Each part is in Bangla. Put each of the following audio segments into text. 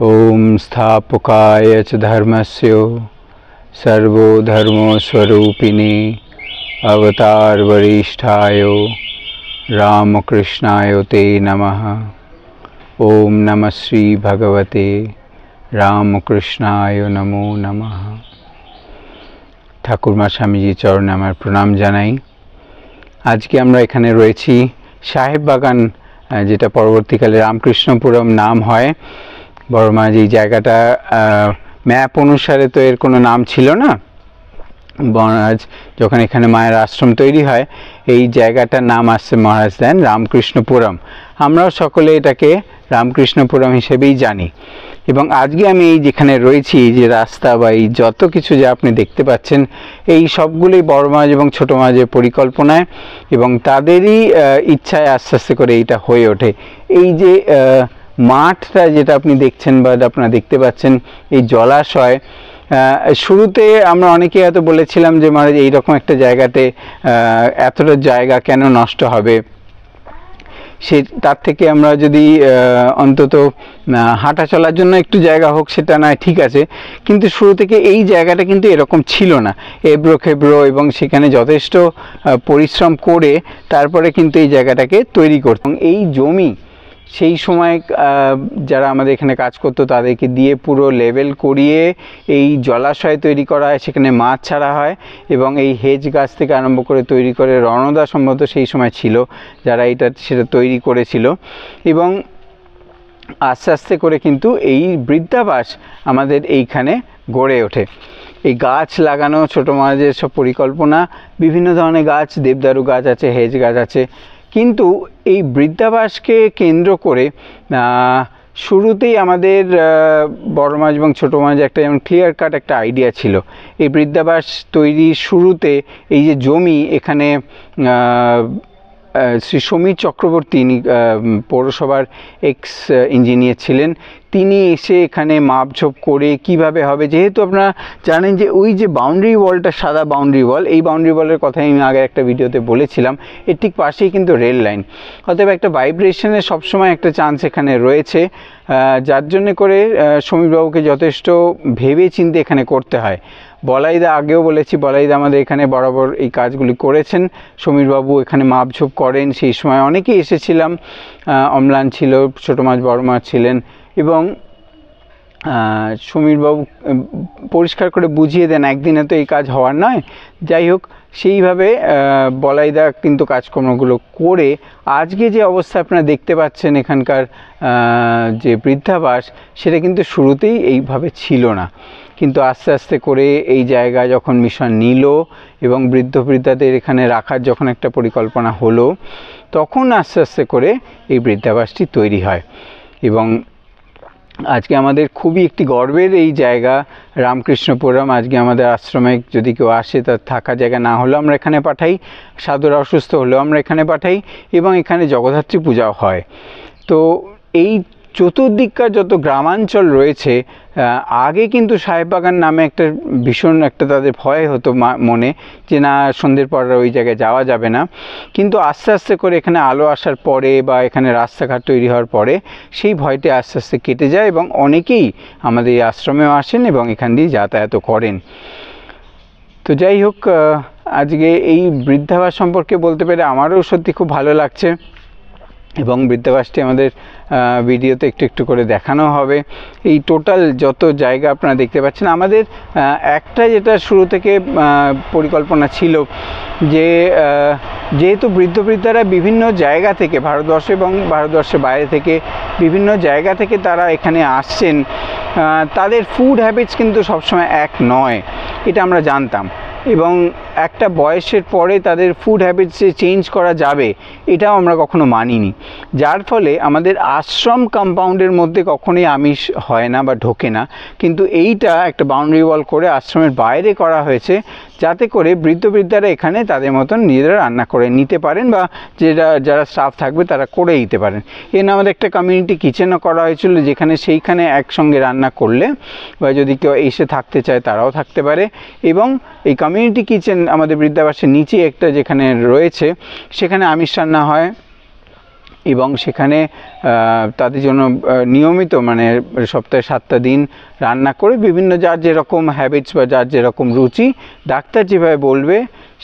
ओम स्थापकाय च धर्मस्य सर्वधर्मस्वरूपिणे अवतार वरिष्ठाय रामकृष्णाय ते नमः। ओम नमः श्री भगवते रामकृष्णाय नमो नमः। ঠাকুরমা স্বামীজি চরণে আমার প্রণাম জানাই। আজকে আমরা এখানে রয়েছি সাহেব বাগান, যেটা পরবর্তীকালে রামকৃষ্ণপুরম নাম হয়। বড়মা এই জায়গাটা ম্যাপ অনুসারে তো এর কোনো নাম ছিল না। মহারাজ যখন এখানে মায়ের আশ্রম তৈরি হয় এই জায়গাটার নাম আসছে মহারাজ দেন রামকৃষ্ণপুরম। আমরাও সকলে এটাকে রামকৃষ্ণপুরম হিসেবেই জানি। এবং আজকে আমি এই যেখানে রয়েছি, যে রাস্তা বা এই যত কিছু যা আপনি দেখতে পাচ্ছেন, এই সবগুলোই বড় মাঝ এবং ছোটো মাঝের পরিকল্পনায় এবং তাদেরই ইচ্ছায় আস্তে আস্তে করে এইটা হয়ে ওঠে। এই যে মাঠটা যেটা আপনি দেখছেন বা আপনারা দেখতে পাচ্ছেন, এই জলাশয়, শুরুতে আমরা অনেকেই হয়তো বলেছিলাম যে মহারাজ এইরকম একটা জায়গাতে এতটা জায়গা কেন নষ্ট হবে, সে তার থেকে আমরা যদি অন্তত হাঁটা চলার জন্য একটু জায়গা হোক সেটা নয়, ঠিক আছে, কিন্তু শুরু থেকে এই জায়গাটা কিন্তু এরকম ছিল না, এবড়ো খেবড়ো, এবং সেখানে যথেষ্ট পরিশ্রম করে তারপরে কিন্তু এই জায়গাটাকে তৈরি করতাম। এই জমি সেই সময় যারা আমাদের এখানে কাজ করতো তাদেরকে দিয়ে পুরো লেভেল করিয়ে এই জলাশয় তৈরি করা হয়, সেখানে মাছ ছাড়া হয় এবং এই হেজ গাছ থেকে আরম্ভ করে তৈরি করে রণদা সম্ভবত সেই সময় ছিল যারা সেটা তৈরি করেছিল। এবং আস্তে আস্তে করে কিন্তু এই বৃদ্ধাবাস আমাদের এইখানে গড়ে ওঠে। এই গাছ লাগানো, ছোটো মাঝের সব পরিকল্পনা, বিভিন্ন ধরনের গাছ, দেবদারু গাছ আছে, হেজ গাছ আছে, কিন্তু এই বৃদ্ধাবাসকে কেন্দ্র করে শুরুতেই আমাদের বড় মাছ এবং ছোটো মাছ একটা যেমন ক্লিয়ার কাট একটা আইডিয়া ছিল। এই বৃদ্ধাবাস তৈরির শুরুতে এই যে জমি, এখানে শ্রী সমীর চক্রবর্তী পৌরসভার এক্স ইঞ্জিনিয়ার ছিলেন, তিনি এসে এখানে মাপঝোপ করে কিভাবে হবে, যেহেতু আপনারা জানেন যে ওই যে বাউন্ডারি ওয়ালটা, সাদা বাউন্ডারি ওয়াল, এই বাউন্ডারি ওয়ালের কথাই আমি আগে একটা ভিডিওতে বলেছিলাম, এর ঠিক পাশেই কিন্তু রেল লাইন, অতএব একটা ভাইব্রেশনের সবসময় একটা চান্স এখানে রয়েছে, যার জন্যে করে সমীরবাবুকে যথেষ্ট ভেবে চিন্তে এখানে করতে হয়। বলাইদা, আগেও বলেছি, বলাইদা আমাদের এখানে বরাবর এই কাজগুলি করেছেন, সমীরবাবু এখানে মাপঝোপ করেন, সেই সময় অনেকেই এসেছিলাম, অম্লান ছিল, ছোটো মাছ বড় মাছ ছিলেন, এবং সমীরবাবু পরিষ্কার করে বুঝিয়ে দেন একদিনে তো এই কাজ হওয়ার নয়। যাই হোক, সেইভাবে বলাইদা কিন্তু কাজকর্মগুলো করে আজকে যে অবস্থা আপনারা দেখতে পাচ্ছেন এখানকার যে বৃদ্ধাবাস, সেটা কিন্তু শুরুতেই এইভাবে ছিল না, কিন্তু আস্তে আস্তে করে এই জায়গা যখন মিশন নিল এবং বৃদ্ধদের এখানে রাখার যখন একটা পরিকল্পনা হলো, তখন আস্তে আস্তে করে এই বৃদ্ধাবাসটি তৈরি হয়। এবং আজকে আমাদের খুবই একটি গর্বের এই জায়গা রামকৃষ্ণপুরম। আজকে আমাদের আশ্রমে যদি কেউ আসে, তার থাকার জায়গা না হলেও আমরা এখানে পাঠাই, সাধুরা অসুস্থ হলেও আমরা এখানে পাঠাই, এবং এখানে জগদ্ধাত্রী পূজাও হয়। তো এই চতুর্দিককার যত গ্রামাঞ্চল রয়েছে, আগে কিন্তু সাহেব বাগান নামে একটা ভীষণ একটা তাদের ভয় হতো মনে, যে না সন্ধ্যের পর ওই জায়গায় যাওয়া যাবে না, কিন্তু আস্তে আস্তে করে এখানে আলো আসার পরে বা এখানে রাস্তাঘাট তৈরি হওয়ার পরে সেই ভয়টি আস্তে আস্তে কেটে যায় এবং অনেকেই আমাদের এই আশ্রমেও আসেন এবং এখান দিয়ে যাতায়াত করেন। তো যাই হোক, আজকে এই বৃদ্ধাবাস সম্পর্কে বলতে পেরে আমারও সত্যি খুব ভালো লাগছে, এবং বৃদ্ধাবাসটি আমাদের ভিডিওতে একটু একটু করে দেখানো হবে। এই টোটাল যত জায়গা আপনারা দেখতে পাচ্ছেন, আমাদের একটা যেটা শুরু থেকে পরিকল্পনা ছিল যে যেহেতু বৃদ্ধারা বিভিন্ন জায়গা থেকে, ভারতবর্ষ এবং ভারতবর্ষের বাইরে থেকে বিভিন্ন জায়গা থেকে তারা এখানে আসছেন, তাদের ফুড হ্যাবিটস কিন্তু সবসময় এক নয়, এটা আমরা জানতাম, এবং একটা বয়সের পরে তাদের ফুড হ্যাবিটসে চেঞ্জ করা যাবে এটাও আমরা কখনো মানিনি, যার ফলে আমাদের আশ্রম কম্পাউন্ডের মধ্যে কখনোই আমিষ হয় না বা ঢোকে না, কিন্তু এইটা একটা বাউন্ডারি ওয়াল করে আশ্রমের বাইরে করা হয়েছে, যাতে করে বৃদ্ধারা এখানে তাদের মতন নিজেরা রান্না করে নিতে পারেন বা যারা স্টাফ থাকবে তারা করে দিতে পারেন। এর আমাদের একটা কমিউনিটি কিচেনও করা হয়েছিল, যেখানে সেইখানে একসঙ্গে রান্না করলে বা যদি কেউ এসে থাকতে চায় তারাও থাকতে পারে। এবং এই কমিউনিটি কিচেন আমাদের বৃদ্ধাবাসের নিচে একটা যেখানে রয়েছে, সেখানে আমিষ রান্না হয়, এবং সেখানে তাদের জন্য নিয়মিত মানে সপ্তাহে 7টা দিন রান্না করে বিভিন্ন যার যেরকম হ্যাবিটস বা যার যেরকম রুচি ডাক্তার যেভাবে বলবে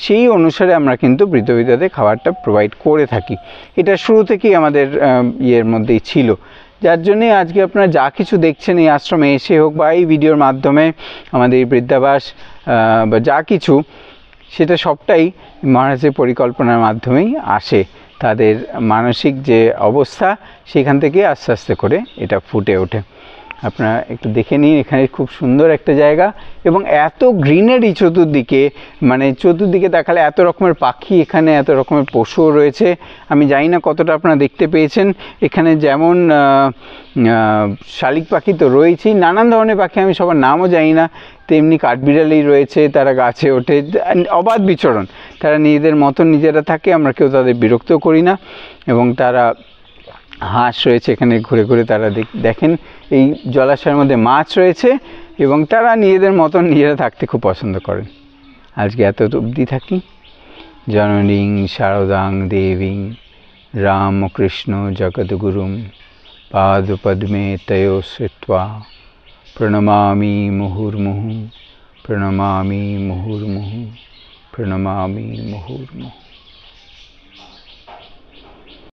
সেই অনুসারে আমরা কিন্তু বৃদ্ধ-বৃদ্ধাদের খাবারটা প্রোভাইড করে থাকি। এটা শুরু থেকেই আমাদের ইয়ের মধ্যেই ছিল, যার জন্যে আজকে আপনারা যা কিছু দেখছেন এই আশ্রমে এসে হোক বা এই ভিডিওর মাধ্যমে আমাদের এই বৃদ্ধাবাস বা যা কিছু সেটা সবটাই মহারাজের পরিকল্পনার মাধ্যমেই আসে। তাদের মানসিক যে অবস্থা সেখান থেকে আস্তে আস্তে করে এটা ফুটে ওঠে। আপনারা একটু দেখে নিন, এখানে খুব সুন্দর একটা জায়গা এবং এত গ্রিনারি চতুর্দিকে, মানে চতুর্দিকে দেখালে এত রকমের পাখি, এখানে এত রকমের পশুও রয়েছে। আমি জানি না কতটা আপনারা দেখতে পেয়েছেন। এখানে যেমন শালিক পাখি তো রয়েছেই, নানান ধরনের পাখি, আমি সবার নামও জানি না, তেমনি কাঠবিড়ালি রয়েছে, তারা গাছে ওঠে, অবাধ বিচরণ, তারা নিজেদের মতন নিজেরা থাকে, আমরা কেউ তাদের বিরক্ত করি না। এবং তারা হাঁস রয়েছে এখানে ঘুরে ঘুরে তারা দেখেন এই জলাশয়ের মধ্যে মাছ রয়েছে এবং তারা নিজেদের মতন নিজেরা থাকতে খুব পছন্দ করেন। আজকে এত অবধি থাকি। জননীং শারদাং দেবীং রামকৃষ্ণ জগদ্গুরুম পাদপদ্মে তয়ো শ্রিত্বা প্রণমামি মুহুর্মুহু প্রণমামি মুহুর্মুহু প্রণমামি মুহুর্মুহু।